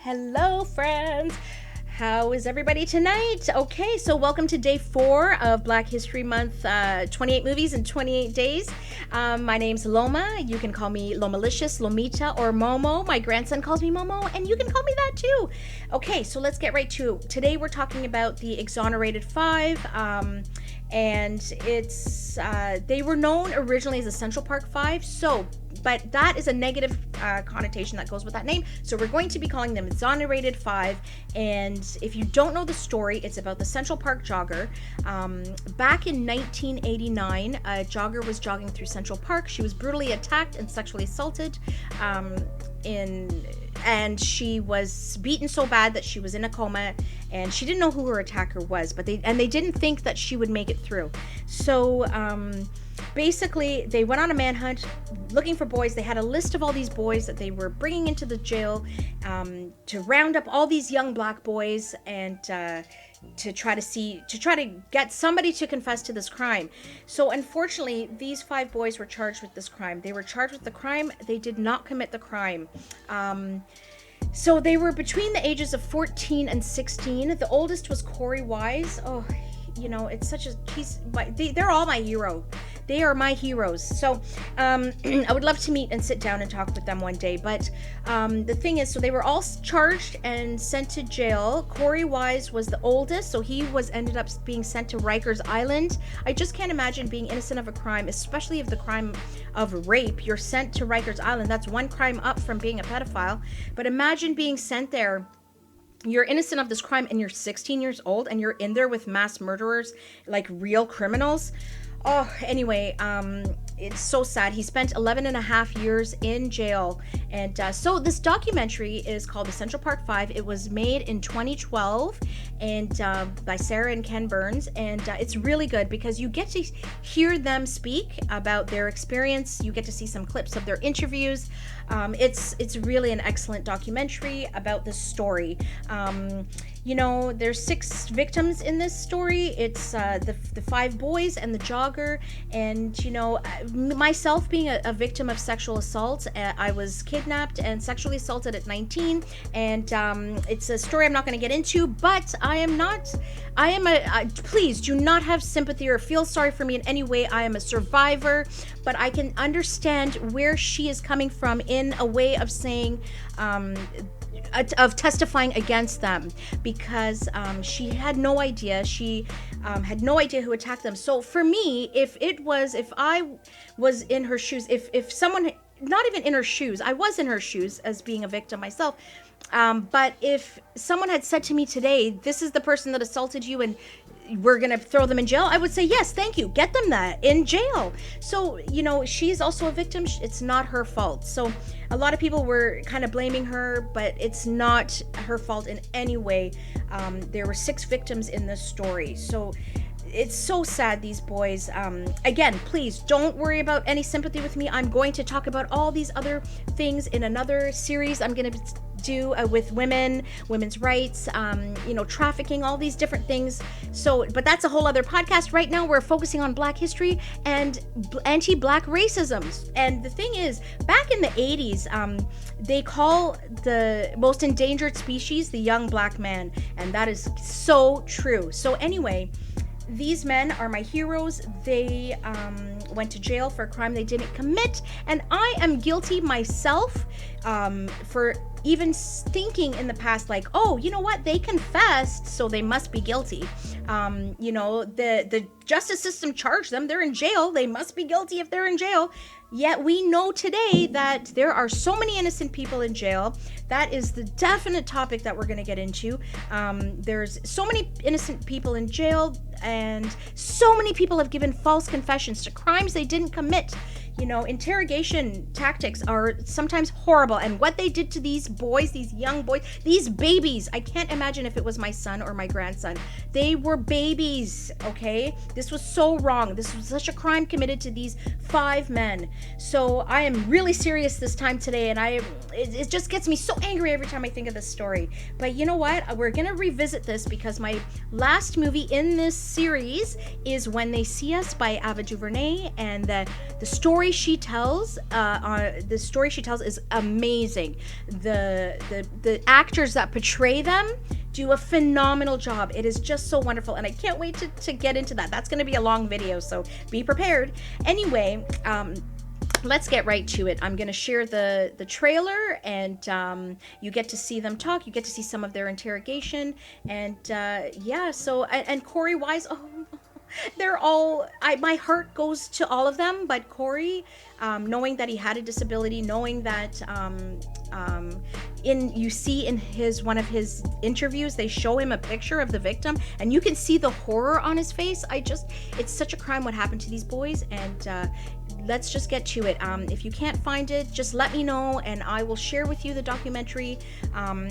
Hello, friends. How is everybody tonight? Okay, so welcome to day 4 of Black History Month, 28 movies in 28 days. My name's Loma. You can call me LomaLicious, Lomita, or Momo. My grandson calls me Momo, and you can call me that too. Okay, so let's get right to it. Today we're talking about the Exonerated Five, and it's they were known originally as the Central Park Five, but that is a negative connotation that goes with that name. So we're going to be calling them Exonerated Five. And if you don't know the story, it's about the Central Park jogger. Back in 1989, a jogger was jogging through Central Park. She was brutally attacked and sexually assaulted. And she was beaten so bad that she was in a coma, and she didn't know who her attacker was, but they didn't think that she would make it through. So basically they went on a manhunt looking for boys. They had a list of all these boys that they were bringing into the jail to round up all these young black boys and to try to get somebody to confess to this crime. So unfortunately, these 5 boys were charged with this crime. They were charged with the crime. They did not commit the crime. So they were between the ages of 14 and 16. The oldest was Corey Wise. Oh, you know, it's such a they're all my hero. They are my heroes. So I would love to meet and sit down and talk with them one day. But the thing is, so they were all charged and sent to jail. Corey Wise was the oldest, so he ended up being sent to Rikers Island. I just can't imagine being innocent of a crime, especially if the crime of rape. You're sent to Rikers Island. That's one crime up from being a pedophile. But imagine being sent there. You're innocent of this crime and you're 16 years old and you're in there with mass murderers, like real criminals. Oh, anyway, it's so sad. He spent 11 and a half years in jail. And so this documentary is called The Central Park Five. It was made in 2012 and by Sarah and Ken Burns. And it's really good because you get to hear them speak about their experience. You get to see some clips of their interviews. It's really an excellent documentary about this story. You know, there's 6 victims in this story. It's the 5 boys and the jogger. And, you know, myself being a victim of sexual assault, I was kidnapped and sexually assaulted at 19. And it's a story I'm not going to get into, but please do not have sympathy or feel sorry for me in any way. I am a survivor, but I can understand where she is coming from in a way of saying, of testifying against them, because she had no idea. She had no idea who attacked them. So for me, if I was in her shoes, if someone, not even in her shoes, I was in her shoes as being a victim myself, but if someone had said to me today, this is the person that assaulted you and we're gonna throw them in jail, I would say yes, thank you, get them that in jail. So, you know, she's also a victim. It's not her fault. So a lot of people were kind of blaming her, but it's not her fault in any way. There were 6 victims in this story. So it's so sad, these boys. Again, please don't worry about any sympathy with me. I'm going to talk about all these other things in another series I'm going to do with women's rights, you know, trafficking, all these different things. So, but that's a whole other podcast. Right now, we're focusing on Black history and anti-Black racism. And the thing is, back in the 80s, they call the most endangered species the young black man. And that is so true. So anyway, these men are my heroes. They went to jail for a crime they didn't commit, and I am guilty myself for even thinking in the past, like, oh, you know what, they confessed, so they must be guilty. You know, the justice system charged them. They're in jail. They must be guilty if they're in jail. Yet we know today that there are so many innocent people in jail. That is the definite topic that we're going to get into. There's so many innocent people in jail, and so many people have given false confessions to crimes they didn't commit. You know, interrogation tactics are sometimes horrible. And what they did to these boys, these young boys, these babies, I can't imagine if it was my son or my grandson. They were babies, okay? This was so wrong. This was such a crime committed to these 5 men. So I am really serious this time today, and it just gets me so angry every time I think of this story. But you know what? We're going to revisit this because my last movie in this series is When They See Us by Ava DuVernay, and the story story she tells, is amazing. The actors that portray them do a phenomenal job. It is just so wonderful, and I can't wait to get into that. That's going to be a long video, so be prepared. Anyway, let's get right to it. I'm going to share the trailer, and you get to see them talk. You get to see some of their interrogation, and yeah. So and Corey Wise, oh, they're all. My heart goes to all of them, but Corey, knowing that he had a disability, knowing that you see in one of his interviews, they show him a picture of the victim, and you can see the horror on his face. It's such a crime what happened to these boys, and let's just get to it. If you can't find it, just let me know, and I will share with you the documentary.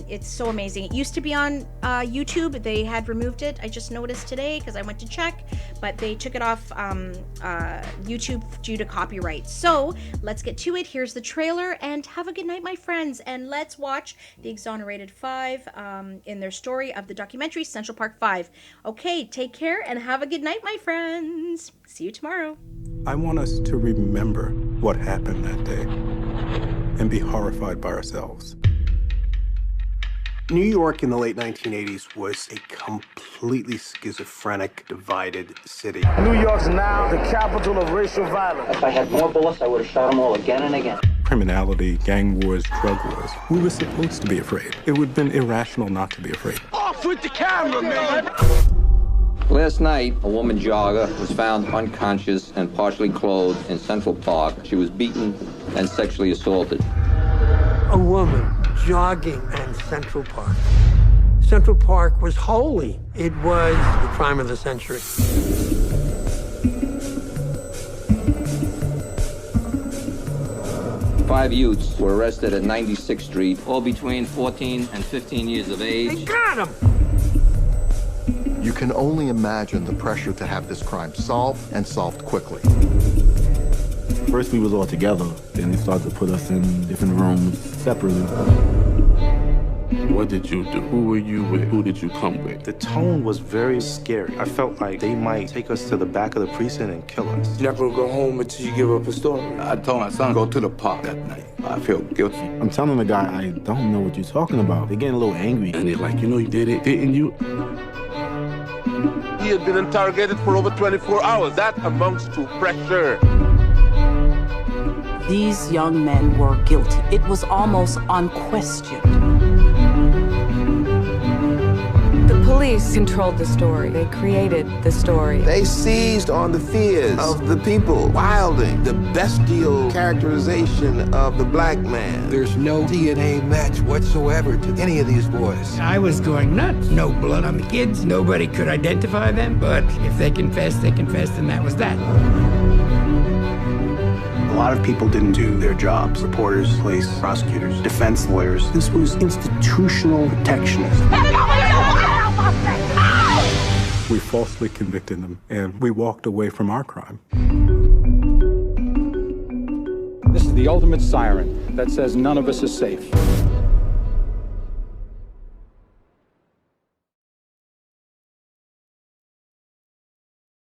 It's so amazing. It used to be on YouTube. They had removed it. I just noticed today because I went to check, but they took it off YouTube due to copyright. So let's get to it. Here's the trailer, and have a good night, my friends, and let's watch the Exonerated 5 in their story of the documentary Central Park 5. Okay, take care and have a good night, my friends. See you tomorrow. I want us to remember what happened that day and be horrified by ourselves. New York in the late 1980s was a completely schizophrenic, divided city. New York's now the capital of racial violence. If I had more bullets, I would have shot them all again and again. Criminality, gang wars, drug wars. We were supposed to be afraid. It would have been irrational not to be afraid. Off with the camera, man! Last night, a woman jogger was found unconscious and partially clothed in Central Park. She was beaten and sexually assaulted. A woman jogging in Central Park. Central Park was holy. It was the crime of the century. Five youths were arrested at 96th Street, all between 14 and 15 years of age. They got him! You can only imagine the pressure to have this crime solved, and solved quickly. First we was all together, then they started to put us in different rooms separately. What did you do? Who were you with? Who did you come with? The tone was very scary. I felt like they might take us to the back of the precinct and kill us. You're not gonna go home until you give up a story. I told my son, go to the park that night. I feel guilty. I'm telling the guy, I don't know what you're talking about. They're getting a little angry. And they're like, you know you did it, didn't you? He had been interrogated for over 24 hours. That amounts to pressure. These young men were guilty. It was almost unquestioned. The police controlled the story. They created the story. They seized on the fears of the people, wilding the bestial characterization of the black man. There's no DNA match whatsoever to any of these boys. I was going nuts. No blood on the kids. Nobody could identify them, but if they confessed, and that was that. A lot of people didn't do their jobs. Reporters, police, prosecutors, defense lawyers. This was institutional protectionism. We falsely convicted them, and we walked away from our crime. This is the ultimate siren that says none of us is safe.